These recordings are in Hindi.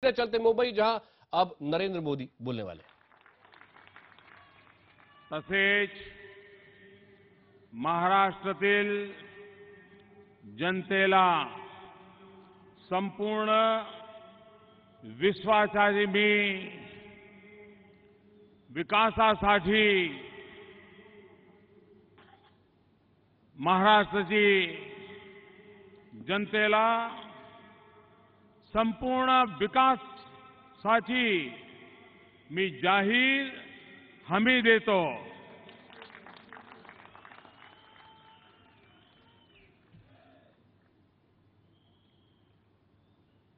चलते मुंबई, जहां अब नरेंद्र मोदी बोलने वाले हैं। तसेच महाराष्ट्रातील जनतेला संपूर्ण विश्वासाची मी विकासासाठी महाराष्ट्राची जनतेला संपूर्ण विकासाची मी जाहीर हमी देतो।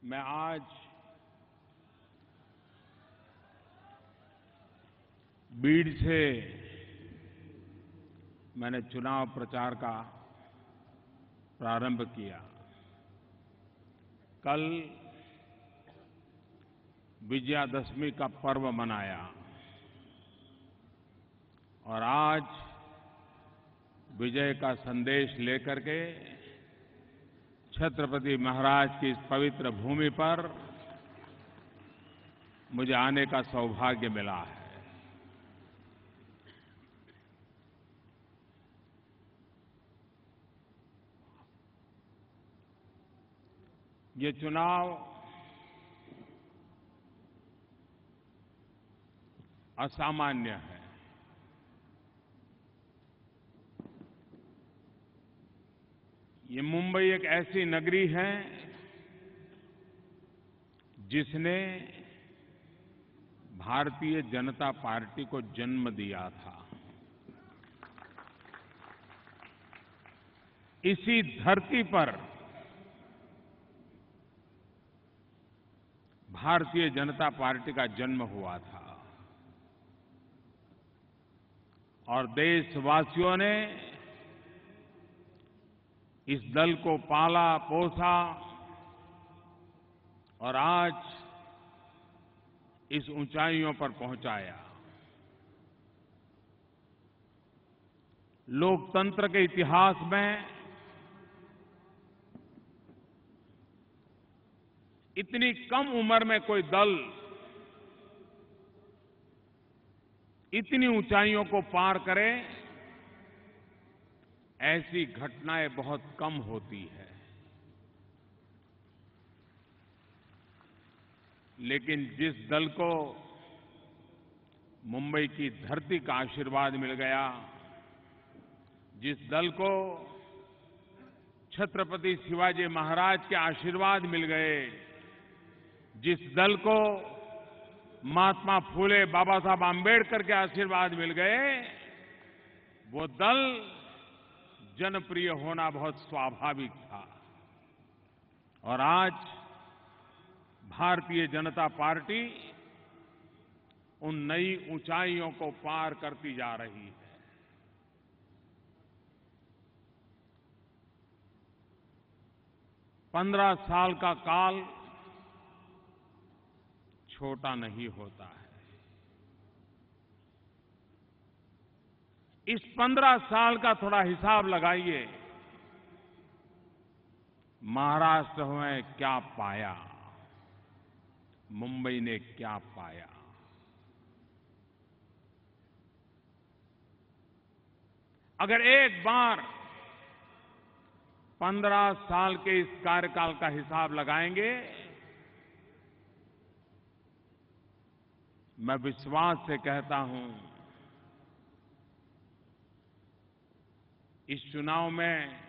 मैं आज बीड से मैंने चुनाव प्रचार का प्रारंभ किया। कल विजयादशमी का पर्व मनाया और आज विजय का संदेश लेकर के छत्रपति महाराज की इस पवित्र भूमि पर मुझे आने का सौभाग्य मिला है। ये चुनाव असामान्य है। ये मुंबई एक ऐसी नगरी है जिसने भारतीय जनता पार्टी को जन्म दिया था। इसी धरती पर भारतीय जनता पार्टी का जन्म हुआ था और देशवासियों ने इस दल को पाला पोसा और आज इस ऊंचाइयों पर पहुंचाया। लोकतंत्र के इतिहास में इतनी कम उम्र में कोई दल इतनी ऊंचाइयों को पार करे, ऐसी घटनाएं बहुत कम होती है। लेकिन जिस दल को मुंबई की धरती का आशीर्वाद मिल गया, जिस दल को छत्रपति शिवाजी महाराज के आशीर्वाद मिल गए, जिस दल को महात्मा फूले बाबा साहब आंबेडकर के आशीर्वाद मिल गए, वो दल जनप्रिय होना बहुत स्वाभाविक था। और आज भारतीय जनता पार्टी उन नई ऊंचाइयों को पार करती जा रही है। पंद्रह साल का काल छोटा नहीं होता है। इस 15 साल का थोड़ा हिसाब लगाइए। महाराष्ट्र में क्या पाया, मुंबई ने क्या पाया। अगर एक बार 15 साल के इस कार्यकाल का हिसाब लगाएंगे, मैं विश्वास से कहता हूं, इस चुनाव में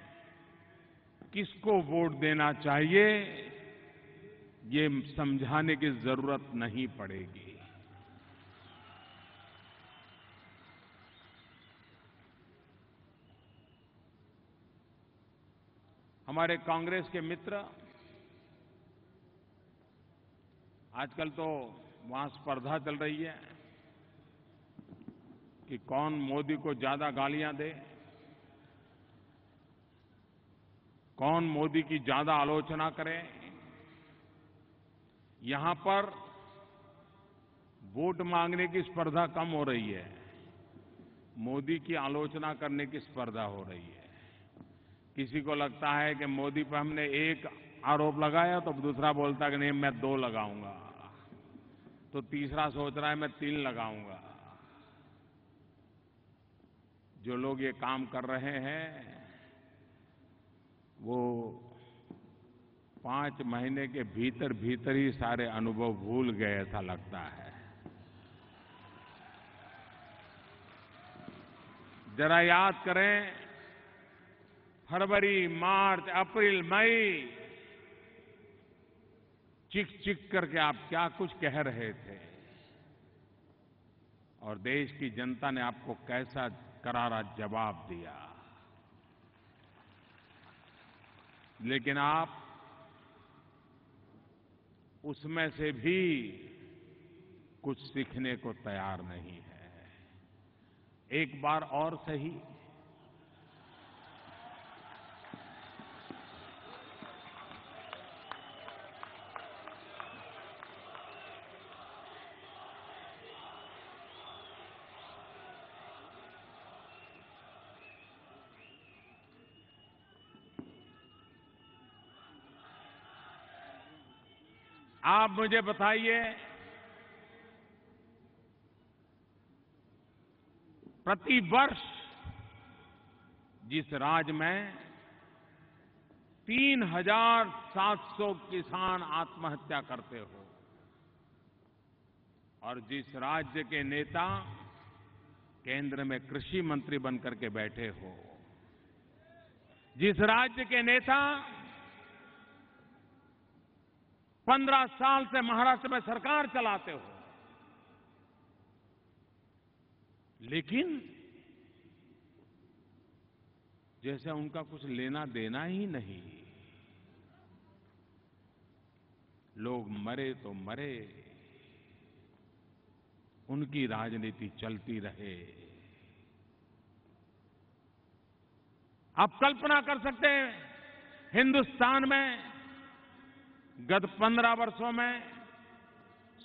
किसको वोट देना चाहिए, ये समझाने की जरूरत नहीं पड़ेगी। हमारे कांग्रेस के मित्र, आजकल तो वहां स्पर्धा चल रही है कि कौन मोदी को ज्यादा गालियां दे, कौन मोदी की ज्यादा आलोचना करे। यहां पर वोट मांगने की स्पर्धा कम हो रही है, मोदी की आलोचना करने की स्पर्धा हो रही है। किसी को लगता है कि मोदी पर हमने एक आरोप लगाया तो दूसरा बोलता कि नहीं मैं 2 लगाऊंगा, तो तीसरा सोच रहा है मैं 3 लगाऊंगा। जो लोग ये काम कर रहे हैं वो 5 महीने के भीतर भीतर ही सारे अनुभव भूल गए ऐसा लगता है। जरा याद करें, फरवरी, मार्च, अप्रैल, मई, चिक चिक करके आप क्या कुछ कह रहे थे और देश की जनता ने आपको कैसा करारा जवाब दिया। लेकिन आप उसमें से भी कुछ सीखने को तैयार नहीं है। एक बार और सही, आप मुझे बताइए, प्रति वर्ष जिस राज्य में 3,700 किसान आत्महत्या करते हो और जिस राज्य के नेता केंद्र में कृषि मंत्री बनकर के बैठे हो, जिस राज्य के नेता 15 साल से महाराष्ट्र में सरकार चलाते हो, लेकिन जैसे उनका कुछ लेना देना ही नहीं। लोग मरे तो मरे, उनकी राजनीति चलती रहे। आप कल्पना कर सकते हैं, हिंदुस्तान में गत 15 वर्षों में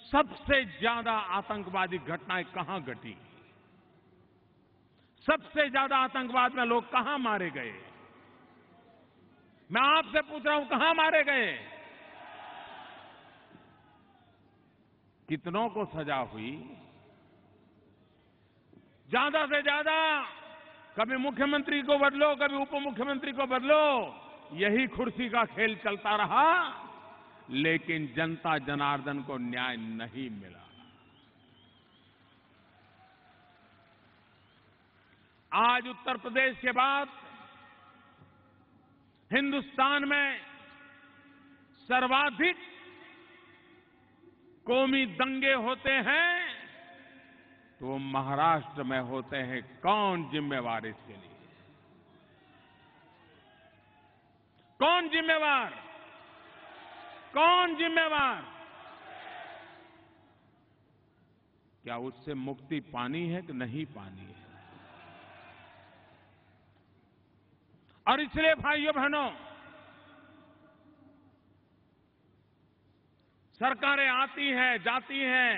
सबसे ज्यादा आतंकवादी घटनाएं कहां घटी, सबसे ज्यादा आतंकवाद में लोग कहां मारे गए। मैं आपसे पूछ रहा हूं, कहां मारे गए, कितनों को सजा हुई। ज्यादा से ज्यादा कभी मुख्यमंत्री को बदलो, कभी उप मुख्यमंत्री को बदलो, यही कुर्सी का खेल चलता रहा, लेकिन जनता जनार्दन को न्याय नहीं मिला। आज उत्तर प्रदेश के बाद हिंदुस्तान में सर्वाधिक कौमी दंगे होते हैं तो वो महाराष्ट्र में होते हैं। कौन जिम्मेवार इसके लिए, कौन जिम्मेवार, कौन जिम्मेवार? क्या उससे मुक्ति पानी है कि नहीं पानी है? और इसलिए भाइयों बहनों, सरकारें आती हैं जाती हैं,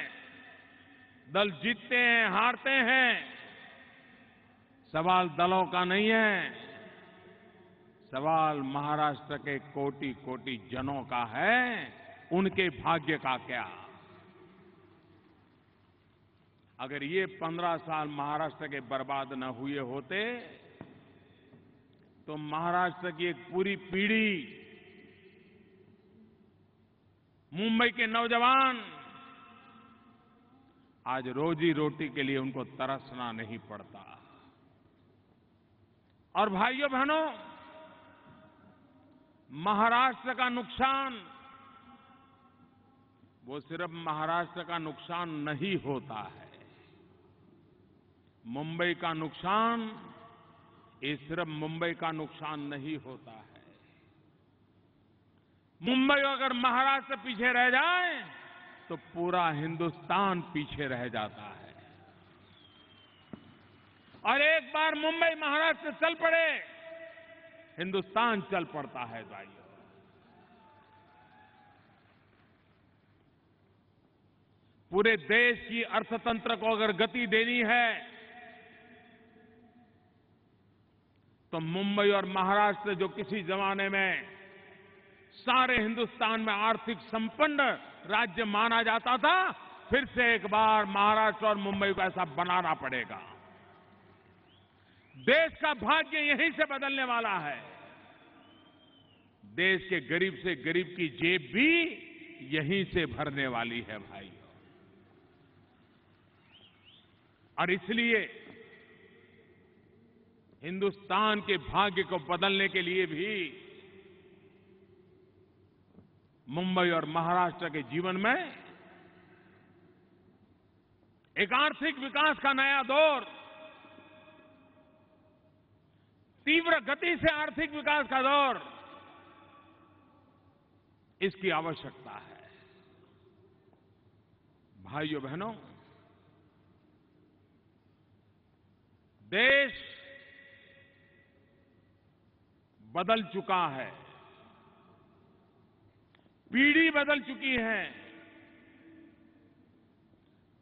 दल जीतते हैं हारते हैं, सवाल दलों का नहीं है, सवाल महाराष्ट्र के कोटि कोटि जनों का है। उनके भाग्य का क्या? अगर ये 15 साल महाराष्ट्र के बर्बाद न हुए होते तो महाराष्ट्र की एक पूरी पीढ़ी, मुंबई के नौजवान आज रोजी रोटी के लिए उनको तरसना नहीं पड़ता। और भाइयों बहनों, महाराष्ट्र का नुकसान वो सिर्फ महाराष्ट्र का नुकसान नहीं होता है। मुंबई का नुकसान ये सिर्फ मुंबई का नुकसान नहीं होता है। मुंबई अगर महाराष्ट्र पीछे रह जाए तो पूरा हिंदुस्तान पीछे रह जाता है। और एक बार मुंबई महाराष्ट्र चल पड़े, हिंदुस्तान चल पड़ता है भाइयों। पूरे देश की अर्थतंत्र को अगर गति देनी है तो मुंबई और महाराष्ट्र जो किसी जमाने में सारे हिंदुस्तान में आर्थिक संपन्न राज्य माना जाता था, फिर से एक बार महाराष्ट्र और मुंबई को ऐसा बनाना पड़ेगा। देश का भाग्य यहीं से बदलने वाला है। देश के गरीब से गरीब की जेब भी यहीं से भरने वाली है भाई। और इसलिए हिंदुस्तान के भाग्य को बदलने के लिए भी मुंबई और महाराष्ट्र के जीवन में एक आर्थिक विकास का नया दौर, तीव्र गति से आर्थिक विकास का दौर, इसकी आवश्यकता है। भाइयों बहनों, देश बदल चुका है, पीढ़ी बदल चुकी है।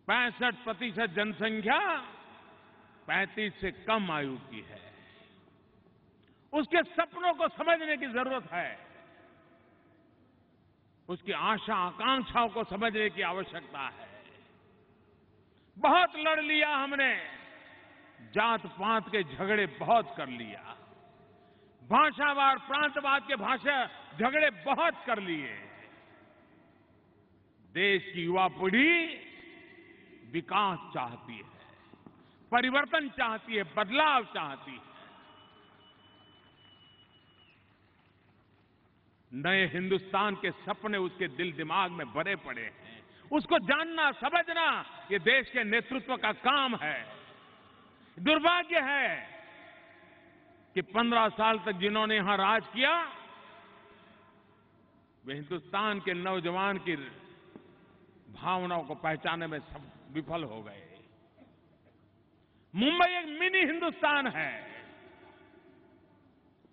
65% जनसंख्या 35 से कम आयु की है। उसके सपनों को समझने की जरूरत है, उसकी आशा आकांक्षाओं को समझने की आवश्यकता है। बहुत लड़ लिया हमने, जात पात के झगड़े बहुत कर लिया, भाषावार प्रांतवाद के भाषा झगड़े बहुत कर लिए। देश की युवा पीढ़ी विकास चाहती है, परिवर्तन चाहती है, बदलाव चाहती है। नए हिंदुस्तान के सपने उसके दिल दिमाग में भरे पड़े हैं। उसको जानना समझना ये देश के नेतृत्व का काम है। दुर्भाग्य है कि 15 साल तक जिन्होंने यहां राज किया, वे हिंदुस्तान के नौजवान की भावनाओं को पहचानने में सब विफल हो गए। मुंबई एक मिनी हिंदुस्तान है।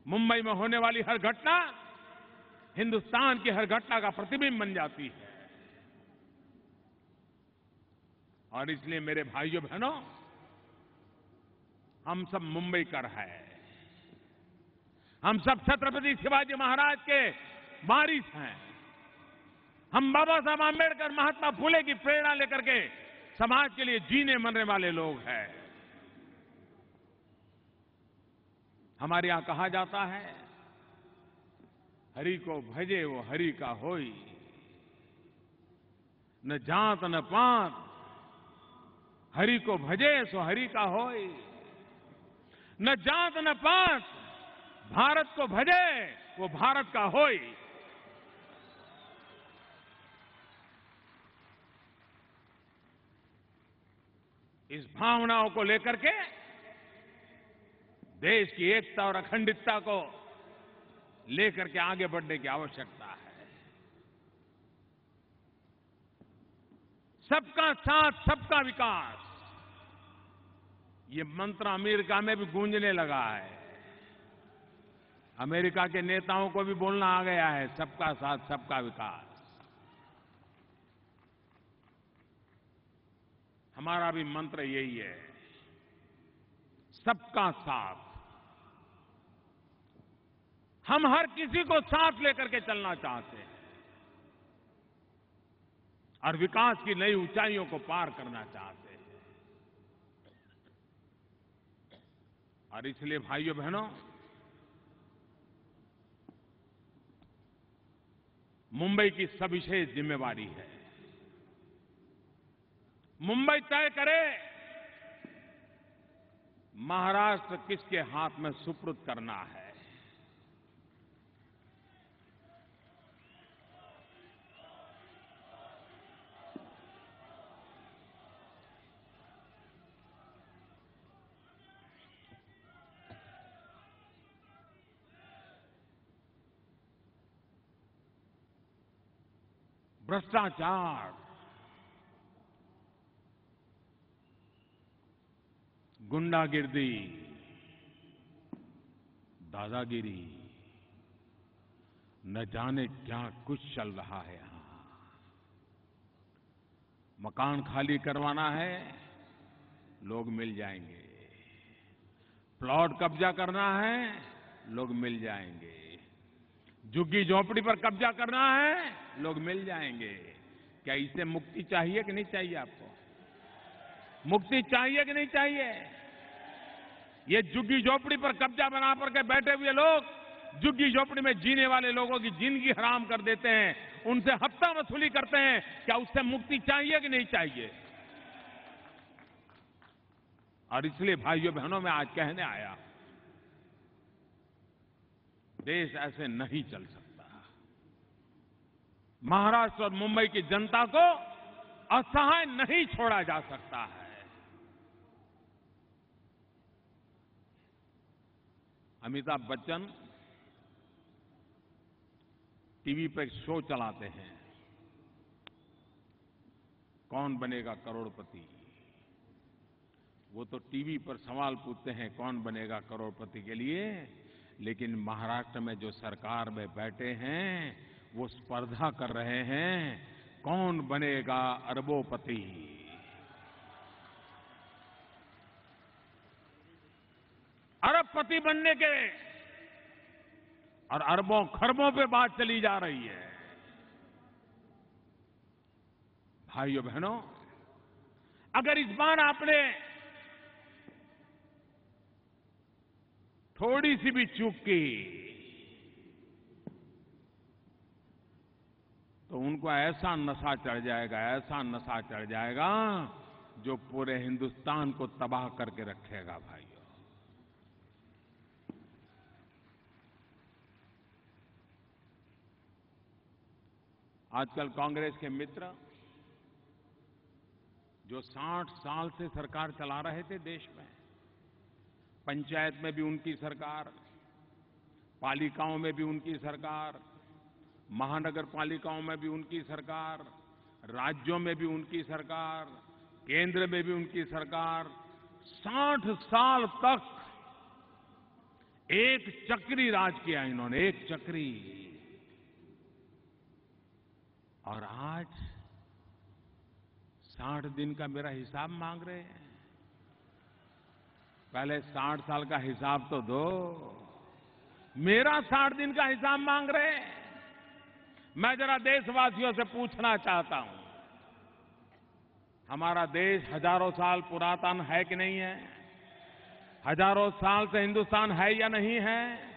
मुंबई में होने वाली हर घटना हिंदुस्तान की हर घटना का प्रतिबिंब बन जाती है। और इसलिए मेरे भाइयों बहनों, हम सब मुंबईकर हैं। हम सब छत्रपति शिवाजी महाराज के वारिस हैं। हम बाबा साहब आंबेडकर, महात्मा फुले की प्रेरणा लेकर के समाज के लिए जीने मरने वाले लोग हैं। हमारे यहां कहा जाता है, हरि को भजे वो हरि का होई, न जात न पात, हरि को भजे सो हरि का होई। न जात न पात, भारत को भजे वो भारत का होई। इस भावनाओं को लेकर के देश की एकता और अखंडितता को लेकर के आगे बढ़ने की आवश्यकता है। सबका साथ, सबका विकास, ये मंत्र अमेरिका में भी गूंजने लगा है। अमेरिका के नेताओं को भी बोलना आ गया है, सबका साथ, सबका विकास। हमारा भी मंत्र यही है, सबका साथ। हम हर किसी को साथ लेकर के चलना चाहते हैं और विकास की नई ऊंचाइयों को पार करना चाहते हैं। और इसलिए भाइयों बहनों, मुंबई की सविशेष जिम्मेवारी है। मुंबई तय करे महाराष्ट्र किसके हाथ में सुपुर्द करना है। भ्रष्टाचार, गुंडागिर्दी, दादागिरी, न जाने क्या कुछ चल रहा है यहां। मकान खाली करवाना है, लोग मिल जाएंगे। प्लॉट कब्जा करना है, लोग मिल जाएंगे। झुग्गी झोपड़ी पर कब्जा करना है, लोग मिल जाएंगे। क्या इससे मुक्ति चाहिए कि नहीं चाहिए आपको? मुक्ति चाहिए कि नहीं चाहिए? ये झुग्गी झोपड़ी पर कब्जा बना करके बैठे हुए लोग झुग्गी झोपड़ी में जीने वाले लोगों की जिंदगी हराम कर देते हैं, उनसे हफ्ता वसूली करते हैं। क्या उससे मुक्ति चाहिए कि नहीं चाहिए? और इसलिए भाइयों बहनों, मैं आज कहने आया, देश ऐसे नहीं चल सकता। महाराष्ट्र और मुंबई की जनता को असहाय नहीं छोड़ा जा सकता है। अमिताभ बच्चन टीवी पर शो चलाते हैं, कौन बनेगा करोड़पति। वो तो टीवी पर सवाल पूछते हैं कौन बनेगा करोड़पति के लिए, लेकिन महाराष्ट्र में जो सरकार में बैठे हैं वो स्पर्धा कर रहे हैं कौन बनेगा अरबोपति। अरबपति बनने के और अरबों खरबों पे बात चली जा रही है। भाइयों बहनों, अगर इस बार आपने थोड़ी सी भी चूक की तो उनको ऐसा नशा चढ़ जाएगा, ऐसा नशा चढ़ जाएगा जो पूरे हिंदुस्तान को तबाह करके रखेगा। भाइयों, आजकल कांग्रेस के मित्र जो 60 साल से सरकार चला रहे थे देश में, पंचायत में भी उनकी सरकार, पालिकाओं में भी उनकी सरकार, महानगर पालिकाओं में भी उनकी सरकार, राज्यों में भी उनकी सरकार, केंद्र में भी उनकी सरकार, 60 साल तक एक चक्री राज किया इन्होंने, एक चक्री। और आज 60 दिन का मेरा हिसाब मांग रहे हैं। पहले 60 साल का हिसाब तो दो, मेरा 60 दिन का हिसाब मांग रहे हैं। मैं जरा देशवासियों से पूछना चाहता हूं, हमारा देश हजारों साल पुरातन है कि नहीं है? हजारों साल से हिंदुस्तान है या नहीं है?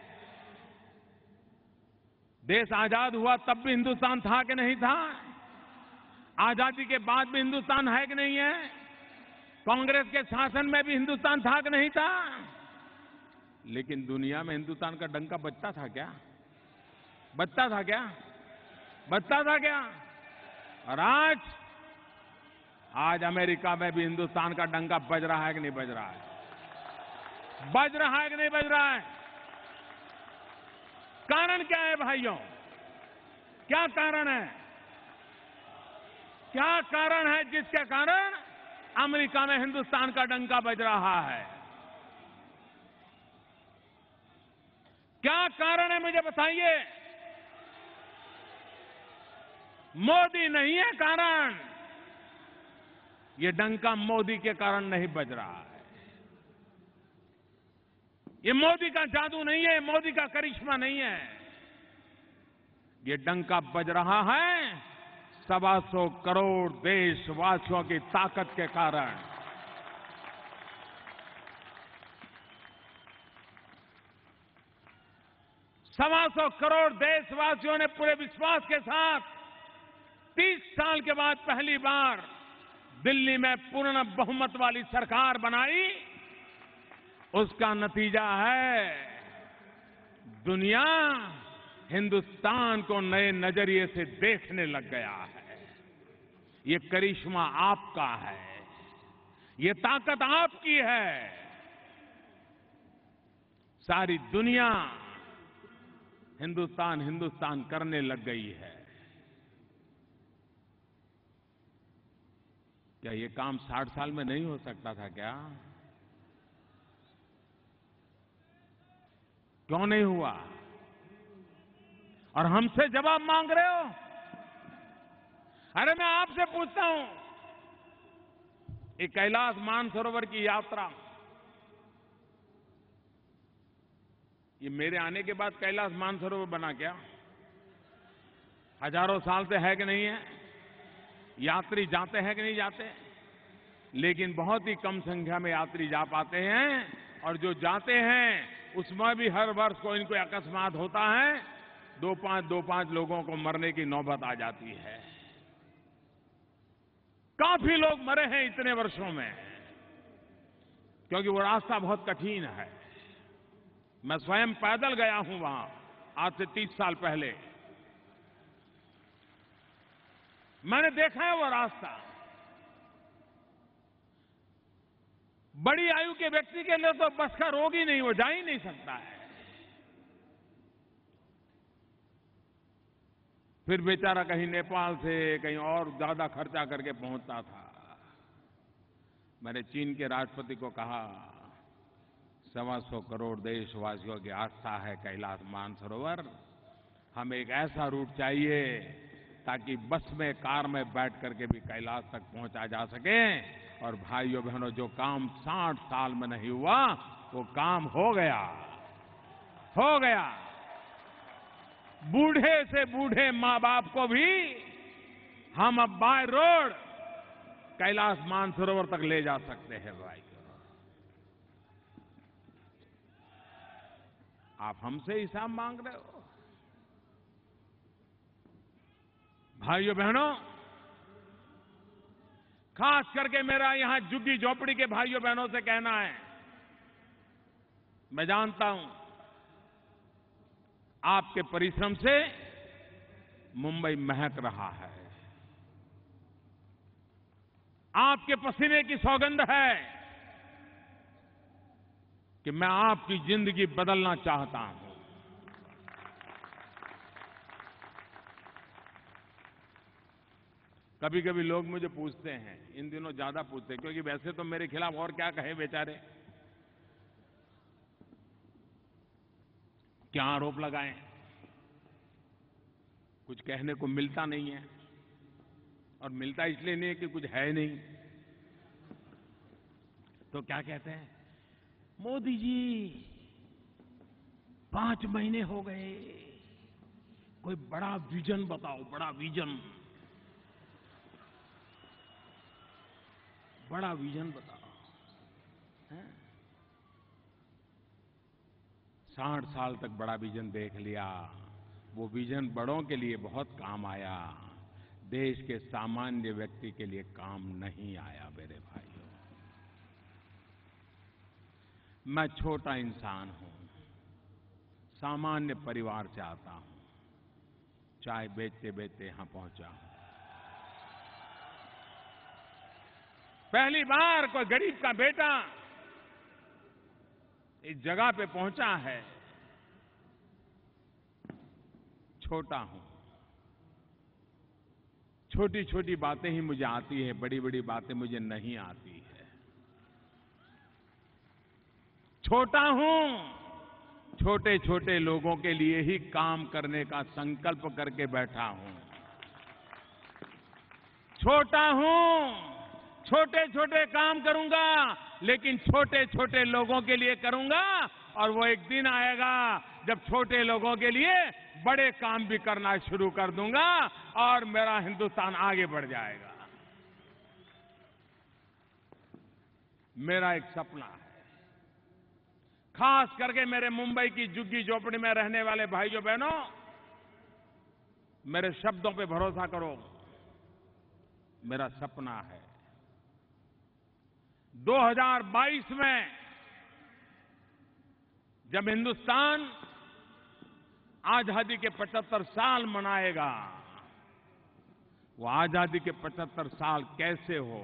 देश आजाद हुआ तब भी हिंदुस्तान था कि नहीं था? आजादी के बाद भी हिंदुस्तान है कि नहीं है? कांग्रेस के शासन में भी हिंदुस्तान था कि नहीं था? लेकिन दुनिया में हिंदुस्तान का डंका बजता था क्या? बजता था क्या? बजता था क्या? और आज अमेरिका में भी हिंदुस्तान का डंका बज रहा है कि नहीं बज रहा है? बज रहा है कि नहीं बज रहा है? कारण क्या है भाइयों? क्या कारण है? क्या कारण है जिसके कारण अमेरिका में हिंदुस्तान का डंका बज रहा है? क्या कारण है मुझे बताइए। मोदी नहीं है कारण। ये डंका मोदी के कारण नहीं बज रहा है। ये मोदी का जादू नहीं है, मोदी का करिश्मा नहीं है। ये डंका बज रहा है 125 करोड़ देशवासियों की ताकत के कारण। सवा सौ करोड़ देशवासियों ने पूरे विश्वास के साथ 30 साल के बाद पहली बार दिल्ली में पूर्ण बहुमत वाली सरकार बनाई। उसका नतीजा है दुनिया हिंदुस्तान को नए नजरिए से देखने लग गया है। ये करिश्मा आपका है, ये ताकत आपकी है। सारी दुनिया हिंदुस्तान हिंदुस्तान करने लग गई है। क्या ये काम 60 साल में नहीं हो सकता था क्या? क्यों नहीं हुआ? और हमसे जवाब मांग रहे हो? अरे मैं आपसे पूछता हूं, ये कैलाश मानसरोवर की यात्रा, ये मेरे आने के बाद कैलाश मानसरोवर बना क्या? हजारों साल से है कि नहीं है? यात्री जाते हैं कि नहीं जाते? लेकिन बहुत ही कम संख्या में यात्री जा पाते हैं, और जो जाते हैं उसमें भी हर वर्ष कोई न कोई अकस्मात होता है। दो पांच लोगों को मरने की नौबत आ जाती है। काफी लोग मरे हैं इतने वर्षों में, क्योंकि वो रास्ता बहुत कठिन है। मैं स्वयं पैदल गया हूं वहां आज से 30 साल पहले। मैंने देखा है वो रास्ता। बड़ी आयु के व्यक्ति के लिए तो बस का रोग ही नहीं, वो जा ही नहीं सकता है। फिर बेचारा कहीं नेपाल से कहीं और ज्यादा खर्चा करके पहुंचता था। मैंने चीन के राष्ट्रपति को कहा, 125 करोड़ देशवासियों की आस्था है कैलाश मानसरोवर, हमें एक ऐसा रूट चाहिए ताकि बस में कार में बैठ करके भी कैलाश तक पहुंचा जा सके। और भाइयों बहनों, जो काम 60 साल में नहीं हुआ वो काम हो गया, हो गया। बूढ़े से बूढ़े मां बाप को भी हम अब बाय रोड कैलाश मानसरोवर तक ले जा सकते हैं। भाई, आप हमसे हिसाब मांग रहे हो? भाइयों बहनों, खास करके मेरा यहां झुग्गी झोपड़ी के भाइयों बहनों से कहना है, मैं जानता हूं आपके परिश्रम से मुंबई महक रहा है, आपके पसीने की सौगंध है कि मैं आपकी जिंदगी बदलना चाहता हूं। कभी कभी लोग मुझे पूछते हैं, इन दिनों ज्यादा पूछते हैं, क्योंकि वैसे तो मेरे खिलाफ और क्या कहे बेचारे, क्या आरोप लगाएं, कुछ कहने को मिलता नहीं है। और मिलता इसलिए नहीं है कि कुछ है नहीं। तो क्या कहते हैं, मोदी जी 5 महीने हो गए, कोई बड़ा विजन बताओ, बड़ा विजन, बड़ा विजन बताओ। 60 साल तक बड़ा विजन देख लिया, वो विजन बड़ों के लिए बहुत काम आया, देश के सामान्य व्यक्ति के लिए काम नहीं आया। मेरे भाइयों, मैं छोटा इंसान हूं, सामान्य परिवार से आता हूं, चाय बेचते बेचते यहां पहुंचा हूं। पहली बार कोई गरीब का बेटा इस जगह पे पहुंचा है। छोटा हूं, छोटी छोटी बातें ही मुझे आती है, बड़ी बड़ी बातें मुझे नहीं आती है। छोटा हूं, छोटे छोटे लोगों के लिए ही काम करने का संकल्प करके बैठा हूं। छोटा हूं, छोटे छोटे काम करूंगा, लेकिन छोटे छोटे लोगों के लिए करूंगा। और वो एक दिन आएगा जब छोटे लोगों के लिए बड़े काम भी करना शुरू कर दूंगा और मेरा हिंदुस्तान आगे बढ़ जाएगा। मेरा एक सपना है, खास करके मेरे मुंबई की झुग्गी झोपड़ी में रहने वाले भाइयों बहनों, मेरे शब्दों पे भरोसा करो। मेरा सपना है 2022 में जब हिंदुस्तान आजादी के 75 साल मनाएगा, वो आजादी के 75 साल कैसे हो,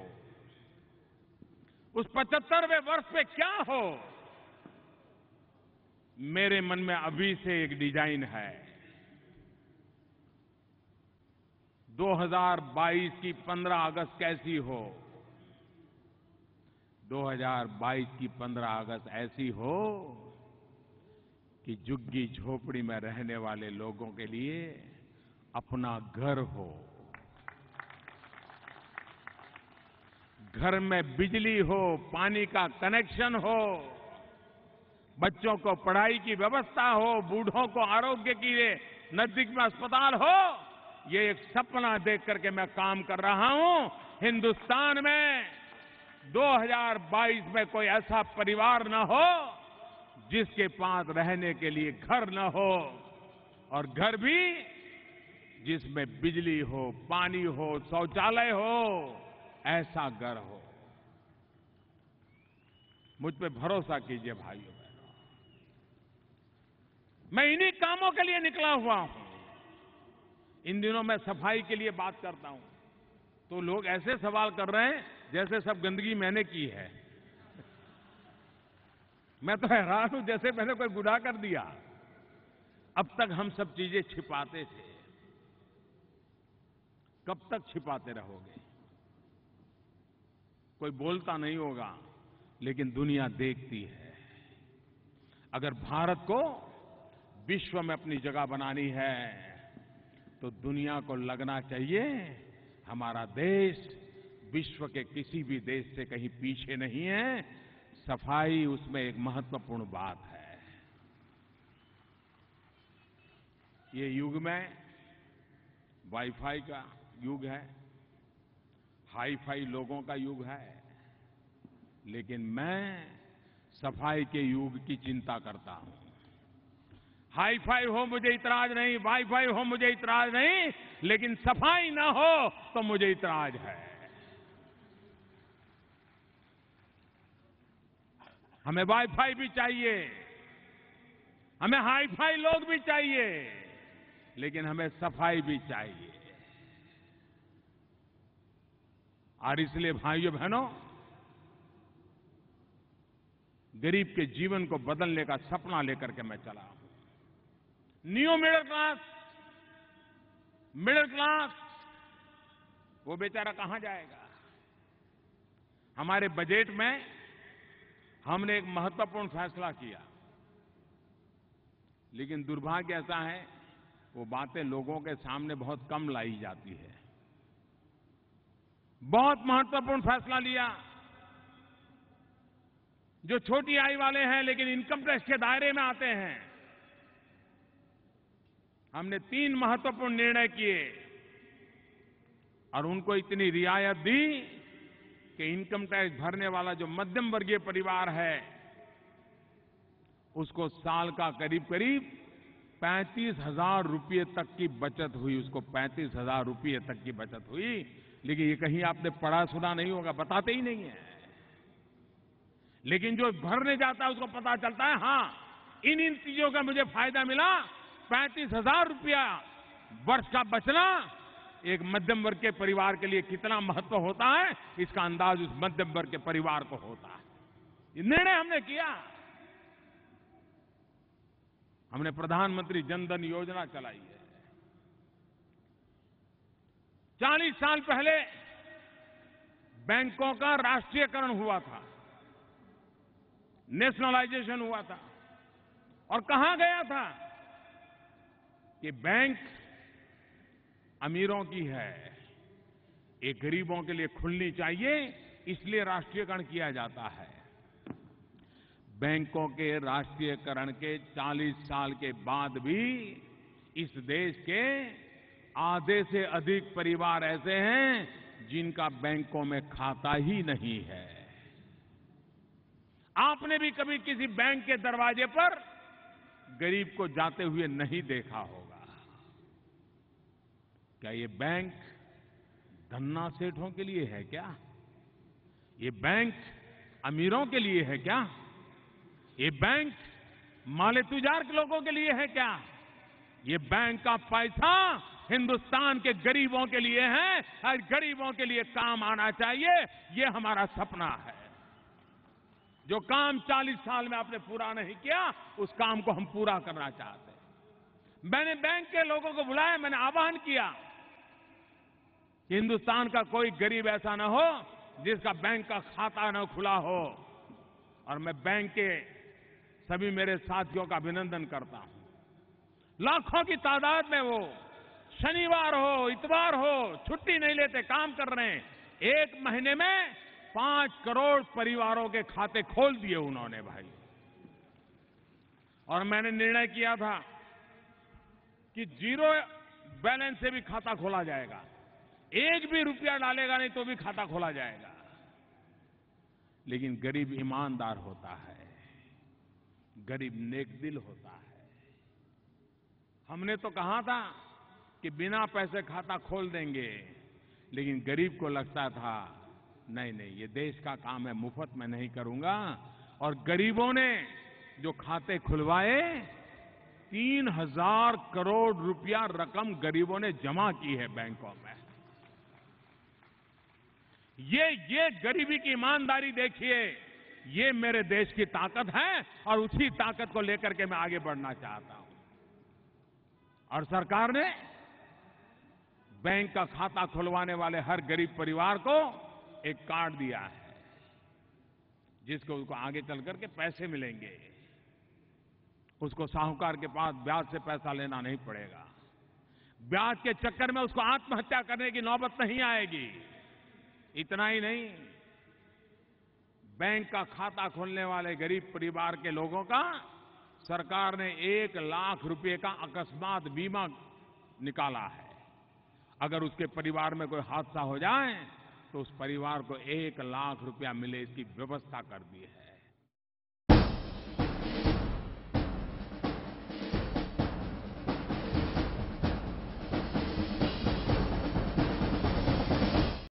उस 75वें वर्ष पे क्या हो, मेरे मन में अभी से एक डिजाइन है। 2022 की 15 अगस्त कैसी हो, 2022 की 15 अगस्त ऐसी हो कि झुग्गी झोपड़ी में रहने वाले लोगों के लिए अपना घर हो, घर में बिजली हो, पानी का कनेक्शन हो, बच्चों को पढ़ाई की व्यवस्था हो, बूढ़ों को आरोग्य के लिए नजदीक में अस्पताल हो, ये एक सपना देख करके मैं काम कर रहा हूं। हिंदुस्तान में 2022 में कोई ऐसा परिवार न हो जिसके पास रहने के लिए घर न हो, और घर भी जिसमें बिजली हो, पानी हो, शौचालय हो, ऐसा घर हो। मुझ पे भरोसा कीजिए भाइयों बहनों, मैं इन्हीं कामों के लिए निकला हुआ हूं। इन दिनों मैं सफाई के लिए बात करता हूं तो लोग ऐसे सवाल कर रहे हैं जैसे सब गंदगी मैंने की है। मैं तो हैरान हूं, जैसे मैंने कोई गुनाह कर दिया। अब तक हम सब चीजें छिपाते थे, कब तक छिपाते रहोगे? कोई बोलता नहीं होगा लेकिन दुनिया देखती है। अगर भारत को विश्व में अपनी जगह बनानी है तो दुनिया को लगना चाहिए हमारा देश विश्व के किसी भी देश से कहीं पीछे नहीं है। सफाई उसमें एक महत्वपूर्ण बात है। ये युग में वाईफाई का युग है, हाई-फाई लोगों का युग है, लेकिन मैं सफाई के युग की चिंता करता हूं। हाई-फाई हो मुझे इतराज नहीं, वाई-फाई हो मुझे इतराज नहीं, लेकिन सफाई ना हो तो मुझे इतराज है। हमें वाई-फाई भी चाहिए, हमें हाई-फाई लोग भी चाहिए, लेकिन हमें सफाई भी चाहिए। और इसलिए भाइयों बहनों, गरीब के जीवन को बदलने का सपना लेकर के मैं चला हूं। न्यू मिडिल क्लास वो बेचारा कहां जाएगा? हमारे बजट में हमने एक महत्वपूर्ण फैसला किया, लेकिन दुर्भाग्य ऐसा है वो बातें लोगों के सामने बहुत कम लाई जाती है। बहुत महत्वपूर्ण फैसला लिया जो छोटी आय वाले हैं लेकिन इनकम टैक्स के दायरे में आते हैं। हमने 3 महत्वपूर्ण निर्णय किए और उनको इतनी रियायत दी कि इनकम टैक्स भरने वाला जो मध्यम वर्गीय परिवार है उसको साल का करीब करीब 35,000 रुपये तक की बचत हुई। उसको 35,000 रुपये तक की बचत हुई। लेकिन ये कहीं आपने पढ़ा सुना नहीं होगा, बताते ही नहीं है। लेकिन जो भरने जाता है उसको पता चलता है, हाँ इन चीजों का मुझे फायदा मिला। 35,000 रुपया वर्ष का बचना एक मध्यम वर्ग के परिवार के लिए कितना महत्व होता है, इसका अंदाज उस मध्यम वर्ग के परिवार को होता है। ये निर्णय हमने किया। हमने प्रधानमंत्री जन धन योजना चलाई है। 40 साल पहले बैंकों का राष्ट्रीयकरण हुआ था, नेशनलाइजेशन हुआ था, और कहा गया था कि बैंक अमीरों की है, ये गरीबों के लिए खुलनी चाहिए, इसलिए राष्ट्रीयकरण किया जाता है। बैंकों के राष्ट्रीयकरण के 40 साल के बाद भी इस देश के आधे से अधिक परिवार ऐसे हैं जिनका बैंकों में खाता ही नहीं है। आपने भी कभी किसी बैंक के दरवाजे पर गरीब को जाते हुए नहीं देखा होगा। क्या ये बैंक धन्ना सेठों के लिए है क्या? ये बैंक अमीरों के लिए है क्या? ये बैंक माले तुजार के लोगों के लिए है क्या? ये बैंक का पैसा हिंदुस्तान के गरीबों के लिए है और गरीबों के लिए काम आना चाहिए। ये हमारा सपना है। जो काम 40 साल में आपने पूरा नहीं किया, उस काम को हम पूरा करना चाहते हैं। मैंने बैंक के लोगों को बुलाया, मैंने आह्वान किया कि हिंदुस्तान का कोई गरीब ऐसा ना हो जिसका बैंक का खाता न खुला हो। और मैं बैंक के सभी मेरे साथियों का अभिनंदन करता हूं। लाखों की तादाद में वो शनिवार हो, इतवार हो, छुट्टी नहीं लेते, काम कर रहे हैं। 1 महीने में 5 करोड़ परिवारों के खाते खोल दिए उन्होंने भाई। और मैंने निर्णय किया था कि जीरो बैलेंस से भी खाता खोला जाएगा। एक भी रुपया डालेगा नहीं तो भी खाता खोला जाएगा। लेकिन गरीब ईमानदार होता है, गरीब नेकदिल होता है। हमने तो कहा था कि बिना पैसे खाता खोल देंगे, लेकिन गरीब को लगता था नहीं नहीं, ये देश का काम है, मुफ्त में नहीं करूंगा। और गरीबों ने जो खाते खुलवाए, 3,000 करोड़ रुपया रकम गरीबों ने जमा की है बैंकों में। ये गरीबी की ईमानदारी देखिए, ये मेरे देश की ताकत है और उसी ताकत को लेकर के मैं आगे बढ़ना चाहता हूं। और सरकार ने बैंक का खाता खुलवाने वाले हर गरीब परिवार को एक कार्ड दिया है, जिसको उसको आगे चल करके पैसे मिलेंगे। उसको साहूकार के पास ब्याज से पैसा लेना नहीं पड़ेगा। ब्याज के चक्कर में उसको आत्महत्या करने की नौबत नहीं आएगी। इतना ही नहीं, बैंक का खाता खोलने वाले गरीब परिवार के लोगों का सरकार ने 1 लाख रुपए का अकस्मात बीमा निकाला है। अगर उसके परिवार में कोई हादसा हो जाए तो उस परिवार को 1 लाख रुपया मिले, इसकी व्यवस्था कर दी है।